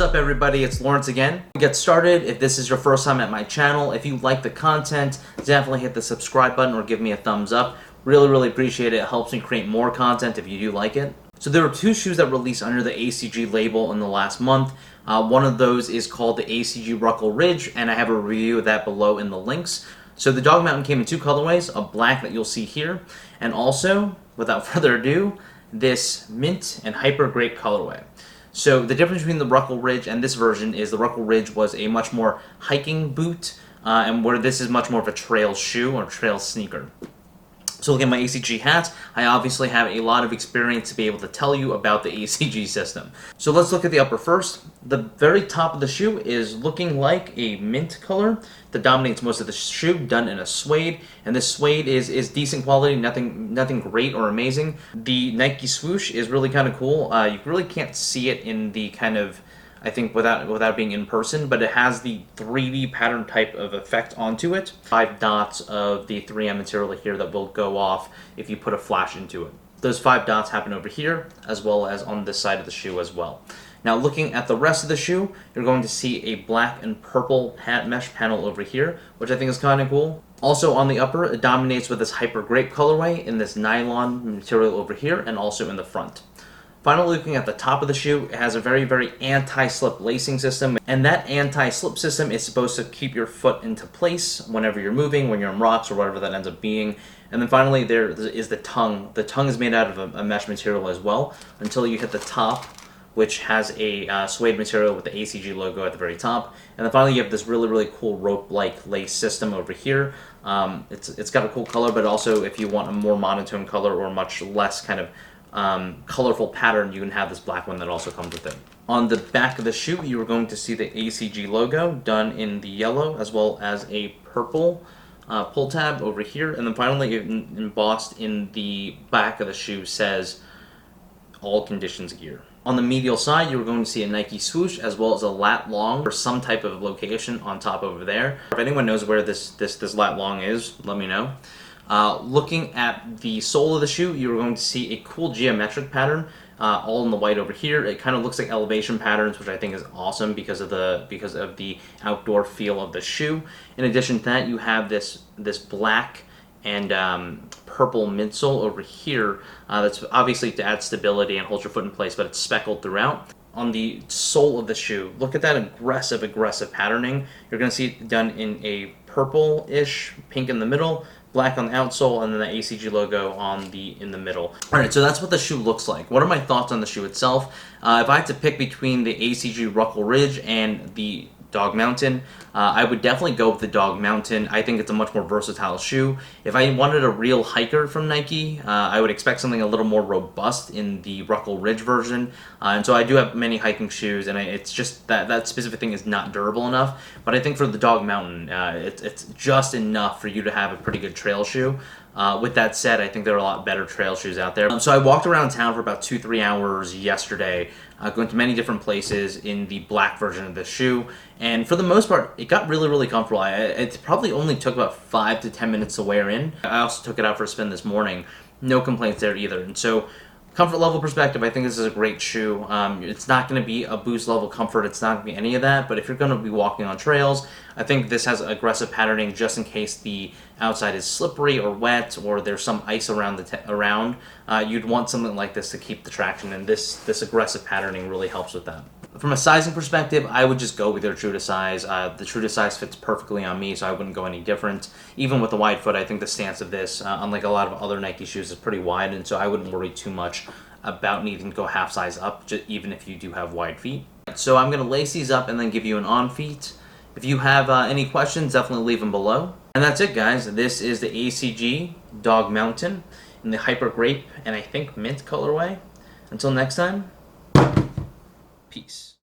What's up everybody, it's Lawrence again. To get started, if this is your first time at my channel, if you like the content, definitely hit the subscribe button or give me a thumbs up. Really appreciate it. It helps me create more content if you do like it. So there are two shoes that released under the ACG label in the last month. One of those is called the ACG Ruckle Ridge, and I have a review of that below in the links. So the Dog Mountain came in two colorways, a black that you'll see here, and also, without further ado, this mint and hyper grape colorway. So the difference between the Ruckle Ridge and this version is the Ruckle Ridge was a much more hiking boot, and where this is much more of a trail shoe or trail sneaker. So looking at my ACG hat, I obviously have a lot of experience to be able to tell you about the ACG system. So let's look at the upper first. The very top of the shoe is looking like a mint color that dominates most of the shoe, done in a suede. And this suede is decent quality, nothing great or amazing. The Nike swoosh is really kind of cool. You really can't see it in the kind of, I think without being in person, but it has the 3D pattern type of effect onto it. 5 dots of the 3M material here that will go off if you put a flash into it. Those 5 dots happen over here, as well as on this side of the shoe as well. Now looking at the rest of the shoe, you're going to see a black and purple mesh panel over here, which I think is kind of cool. Also on the upper, it dominates with this hyper grape colorway in this nylon material over here, and also in the front. Finally, looking at the top of the shoe, it has a very anti-slip lacing system, and that anti-slip system is supposed to keep your foot into place whenever you're moving, when you're on rocks or whatever that ends up being. And then finally, there is the tongue. The tongue is made out of a mesh material as well, until you hit the top, which has a suede material with the ACG logo at the very top. And then finally, you have this really cool rope-like lace system over here. It's got a cool color, but also if you want a more monotone color or much less kind of colorful pattern, you can have this black one that also comes with it. On the back of the shoe, you are going to see the ACG logo done in the yellow, as well as a purple pull tab over here. And then finally, embossed in the back of the shoe, says all conditions gear. On the medial side, you're going to see a Nike swoosh, as well as a lat long or some type of location on top over there. If anyone knows where this lat long is, let me know. Looking at the sole of the shoe, you're going to see a cool geometric pattern, all in the white over here. It kind of looks like elevation patterns, which I think is awesome because of the outdoor feel of the shoe. In addition to that, you have this black and purple midsole over here. That's obviously to add stability and hold your foot in place, but it's speckled throughout. On the sole of the shoe, look at that aggressive patterning. You're going to see it done in a purple-ish, pink in the middle, black on the outsole, and then the ACG logo in the middle. Alright, so that's what the shoe looks like. What are my thoughts on the shoe itself? If I had to pick between the ACG Ruckle Ridge and the Dog Mountain, I would definitely go with the Dog Mountain. I think it's a much more versatile shoe. If I wanted a real hiker from Nike, I would expect something a little more robust in the Ruckle Ridge version. And so I do have many hiking shoes, and it's just that specific thing is not durable enough. But I think for the Dog Mountain, it's just enough for you to have a pretty good trail shoe. With that said, I think there are a lot better trail shoes out there. So I walked around town for about 2-3 hours yesterday, going to many different places in the black version of the shoe, and for the most part, it got really comfortable. It probably only took about 5 to 10 minutes to wear in. I also took it out for a spin this morning. No complaints there either. And so, comfort level perspective, I think this is a great shoe. It's not going to be a boost level comfort, it's not going to be any of that, but if you're going to be walking on trails, I think this has aggressive patterning just in case the outside is slippery or wet or there's some ice around you'd want something like this to keep the traction, and this aggressive patterning really helps with that. From a sizing perspective, I would just go with your true to size. The true to size fits perfectly on me, so I wouldn't go any different. Even with the wide foot, I think the stance of this, unlike a lot of other Nike shoes, is pretty wide, and so I wouldn't worry too much about needing to go half size up, even if you do have wide feet. So I'm going to lace these up and then give you an on feet. If you have any questions, definitely leave them below. And that's it, guys. This is the ACG Dog Mountain in the hyper grape and I think mint colorway. Until next time, peace.